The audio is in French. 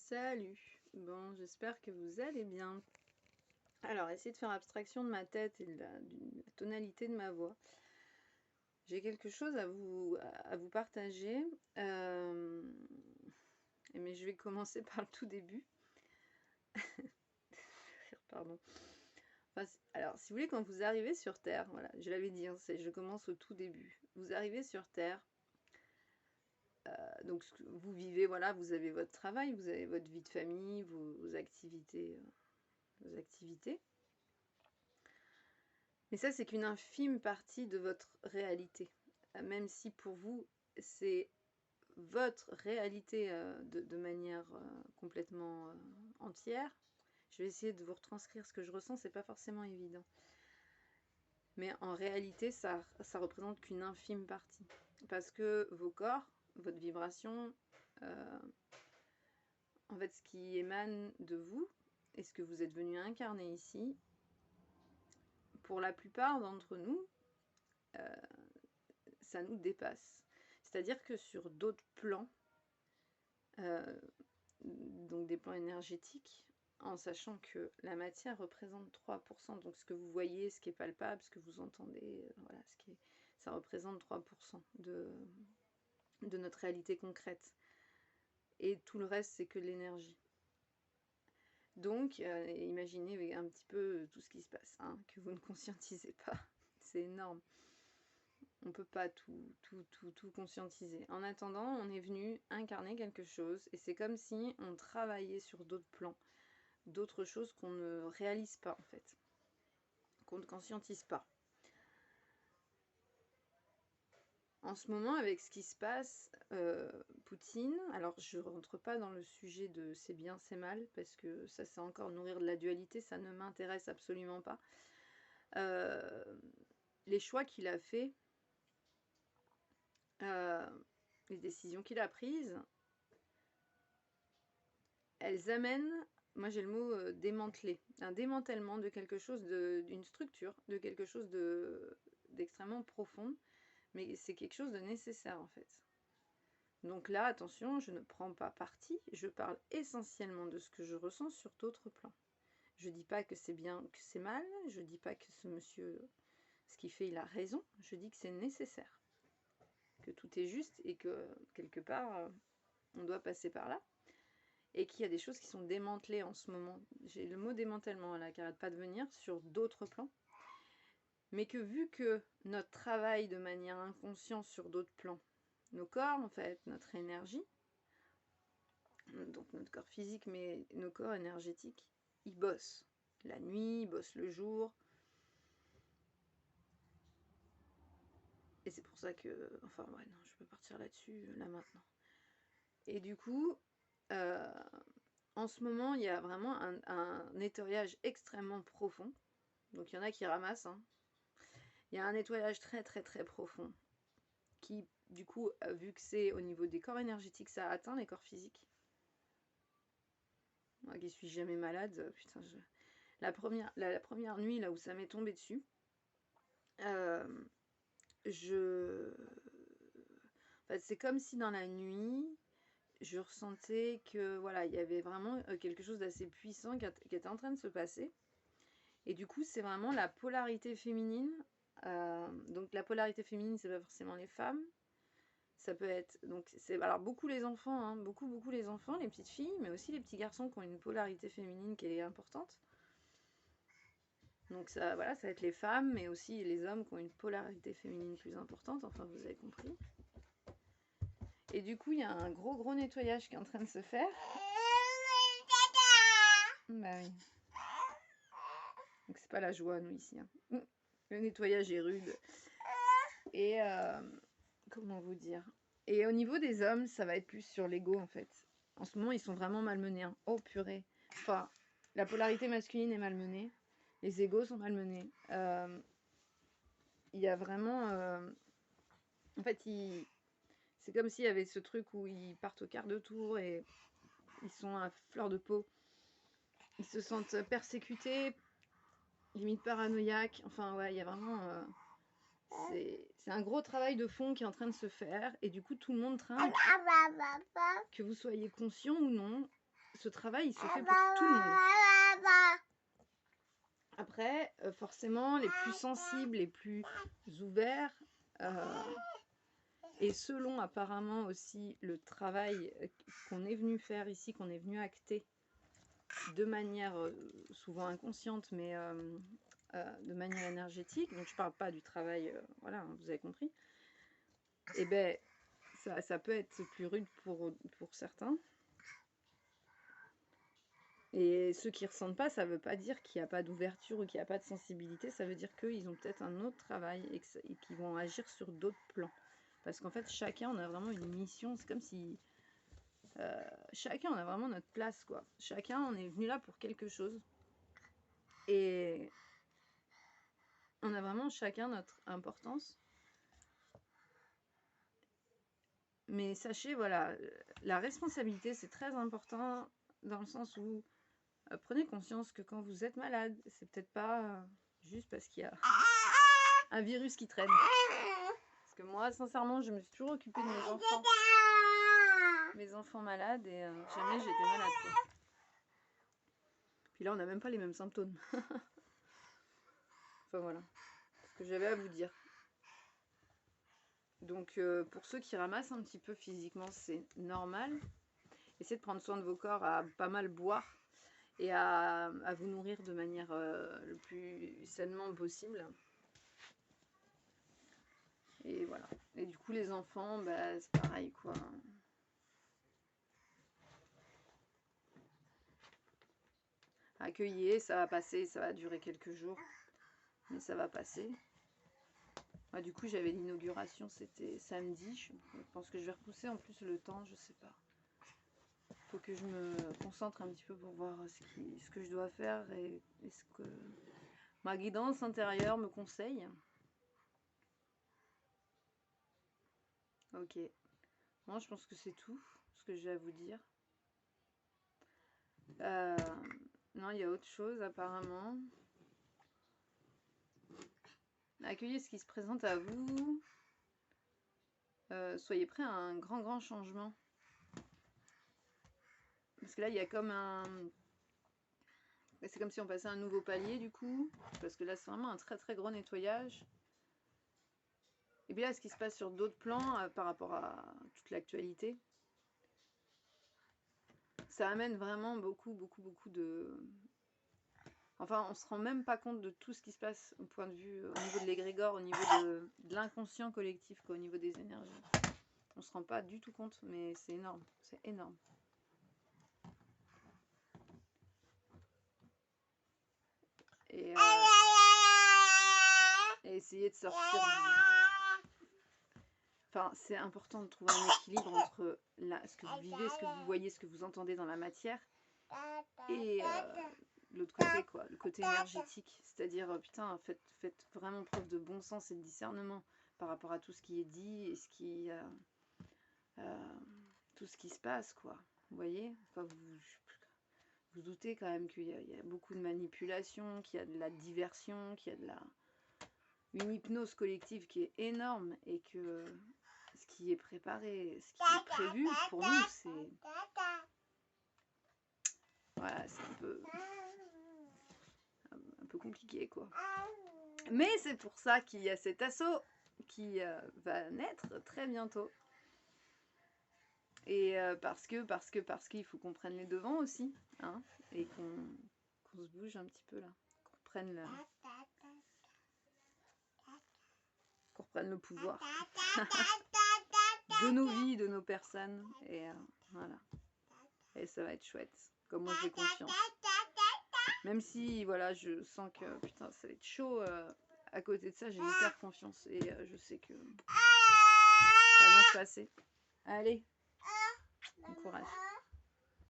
Salut! Bon, j'espère que vous allez bien. Alors, essayez de faire abstraction de ma tête et de la tonalité de ma voix. J'ai quelque chose à vous partager, mais je vais commencer par le tout début. Pardon. Enfin, alors, si vous voulez, quand vous arrivez sur Terre, voilà, je l'avais dit, hein, je commence au tout début. Vous arrivez sur Terre, donc vous vivez, voilà, vous avez votre travail, vous avez votre vie de famille, vos activités, Mais ça, c'est qu'une infime partie de votre réalité. Même si pour vous, c'est votre réalité de manière complètement entière. Je vais essayer de vous retranscrire ce que je ressens, c'est pas forcément évident. Mais en réalité, ça représente qu'une infime partie. Parce que vos corps, votre vibration, en fait, ce qui émane de vous, et ce que vous êtes venu incarner ici, pour la plupart d'entre nous, ça nous dépasse. C'est-à-dire que sur d'autres plans, donc des plans énergétiques, en sachant que la matière représente 3%, donc ce que vous voyez, ce qui est palpable, ce que vous entendez, voilà, ça représente 3% de notre réalité concrète. Et tout le reste, c'est que de l'énergie. Donc, imaginez un petit peu tout ce qui se passe, hein, que vous ne conscientisez pas. C'est énorme. On ne peut pas tout conscientiser. En attendant, on est venu incarner quelque chose, et c'est comme si on travaillait sur d'autres plans, d'autres choses qu'on ne réalise pas en fait, qu'on ne conscientise pas. En ce moment, avec ce qui se passe, Poutine, alors je rentre pas dans le sujet de c'est bien, c'est mal, parce que ça c'est encore nourrir de la dualité, ça ne m'intéresse absolument pas. Les choix qu'il a fait, les décisions qu'il a prises, elles amènent, moi j'ai le mot démanteler, un démantèlement de quelque chose, d'une structure, de quelque chose d'extrêmement profond, mais c'est quelque chose de nécessaire en fait. Donc là, attention, je ne prends pas parti, je parle essentiellement de ce que je ressens sur d'autres plans. Je dis pas que c'est bien ou que c'est mal, je dis pas que ce monsieur, ce qu'il fait, il a raison, je dis que c'est nécessaire, que tout est juste et que quelque part, on doit passer par là. Et qu'il y a des choses qui sont démantelées en ce moment. J'ai le mot démantèlement là qui n'arrête pas de venir sur d'autres plans. Mais que vu que notre travail de manière inconsciente sur d'autres plans, nos corps en fait, notre énergie, donc notre corps physique, mais nos corps énergétiques, ils bossent. La nuit, ils bossent le jour. Et c'est pour ça que... Enfin ouais, non, je peux partir là-dessus, là maintenant. Et du coup... en ce moment, il y a vraiment un nettoyage extrêmement profond. Donc il y en a qui ramassent. Hein. Il y a un nettoyage très très très profond qui, du coup, vu que c'est au niveau des corps énergétiques, ça atteint les corps physiques. Moi qui suis jamais malade, putain, la première nuit là où ça m'est tombé dessus, c'est comme si dans la nuit, je ressentais que voilà, il y avait vraiment quelque chose d'assez puissant qui était en train de se passer. Et du coup, c'est vraiment la polarité féminine. Donc la polarité féminine, c'est pas forcément les femmes. Ça peut être... Donc c'est alors beaucoup les enfants, hein, beaucoup les enfants, les petites filles, mais aussi les petits garçons qui ont une polarité féminine qui est importante. Donc ça, voilà, ça va être les femmes, mais aussi les hommes qui ont une polarité féminine plus importante. Enfin, vous avez compris. Et du coup, il y a un gros nettoyage qui est en train de se faire. Bah oui. Donc c'est pas la joie, nous, ici. Hein. Le nettoyage est rude. Et comment vous dire? Et au niveau des hommes, ça va être plus sur l'ego, en fait. En ce moment, ils sont vraiment malmenés. Hein. Oh purée. Enfin, la polarité masculine est malmenée. Les égos sont malmenés. Il y a vraiment... en fait, c'est comme s'il y avait ce truc où ils partent au quart de tour et ils sont à fleur de peau. Ils se sentent persécutés, limite paranoïaques. Enfin, ouais, il y a vraiment... c'est un gros travail de fond qui est en train de se faire. Et du coup, tout le monde trinque. Que vous soyez conscient ou non, ce travail, il se fait pour tout le monde. Après, forcément, les plus sensibles, les plus ouverts, et selon apparemment aussi le travail qu'on est venu faire ici, qu'on est venu acter de manière souvent inconsciente, mais de manière énergétique, donc je parle pas du travail, voilà, hein, vous avez compris, et ben ça peut être plus rude pour certains. Et ceux qui ressentent pas, ça veut pas dire qu'il n'y a pas d'ouverture ou qu'il n'y a pas de sensibilité, ça veut dire qu'ils ont peut-être un autre travail et qu'ils vont agir sur d'autres plans. Parce qu'en fait, chacun, on a vraiment une mission, c'est comme si chacun, on a vraiment notre place, quoi. Chacun, on est venu là pour quelque chose. Et on a vraiment chacun notre importance. Mais sachez, voilà, la responsabilité, c'est très important dans le sens où prenez conscience que quand vous êtes malade, c'est peut-être pas juste parce qu'il y a un virus qui traîne. Parce que moi, sincèrement, je me suis toujours occupée de mes enfants malades et jamais j'étais malade, quoi. Puis là, on n'a même pas les mêmes symptômes. Enfin voilà, ce que j'avais à vous dire. Donc pour ceux qui ramassent un petit peu physiquement, c'est normal. Essayez de prendre soin de vos corps, à pas mal boire et à vous nourrir de manière le plus sainement possible. Et voilà. Et du coup, les enfants, bah, c'est pareil, quoi. Accueillez, ça va passer, ça va durer quelques jours, mais ça va passer. Ah, du coup, j'avais l'inauguration, c'était samedi. Je pense que je vais repousser en plus le temps, je sais pas. Faut que je me concentre un petit peu pour voir ce que je dois faire et ce que ma guidance intérieure me conseille. Ok. Moi, je pense que c'est tout ce que j'ai à vous dire. Non, il y a autre chose apparemment. Accueillez ce qui se présente à vous. Soyez prêts à un grand changement. Parce que là, il y a comme un... C'est comme si on passait un nouveau palier du coup. Parce que là, c'est vraiment un très gros nettoyage. Et bien là, ce qui se passe sur d'autres plans par rapport à toute l'actualité, ça amène vraiment beaucoup de... Enfin, on se rend même pas compte de tout ce qui se passe au point de vue, au niveau de l'égrégore, au niveau de l'inconscient collectif, quoi, au niveau des énergies. On se rend pas du tout compte, mais c'est énorme, c'est énorme. Et essayer de sortir du... Enfin, c'est important de trouver un équilibre entre ce que vous vivez, ce que vous voyez, ce que vous entendez dans la matière et l'autre côté, quoi, le côté énergétique. C'est-à-dire, putain, faites vraiment preuve de bon sens et de discernement par rapport à tout ce qui est dit et tout ce qui se passe, quoi. Vous voyez, enfin, vous doutez quand même qu'il y a beaucoup de manipulation, qu'il y a de la diversion, qu'il y a une hypnose collective qui est énorme et que ce qui est préparé, ce qui est prévu pour nous, c'est... Voilà, c'est un peu compliqué, quoi. Mais c'est pour ça qu'il y a cet assaut qui va naître très bientôt. Et parce qu'il faut qu'on prenne les devants aussi, hein, et qu'on se bouge un petit peu là, qu'on reprenne le pouvoir de nos vies, de nos personnes, et voilà. Et ça va être chouette, comme moi j'ai confiance. Même si, voilà, je sens que, putain, ça va être chaud, à côté de ça, j'ai hyper confiance, et je sais que ça va bien se passer. Allez, bon courage.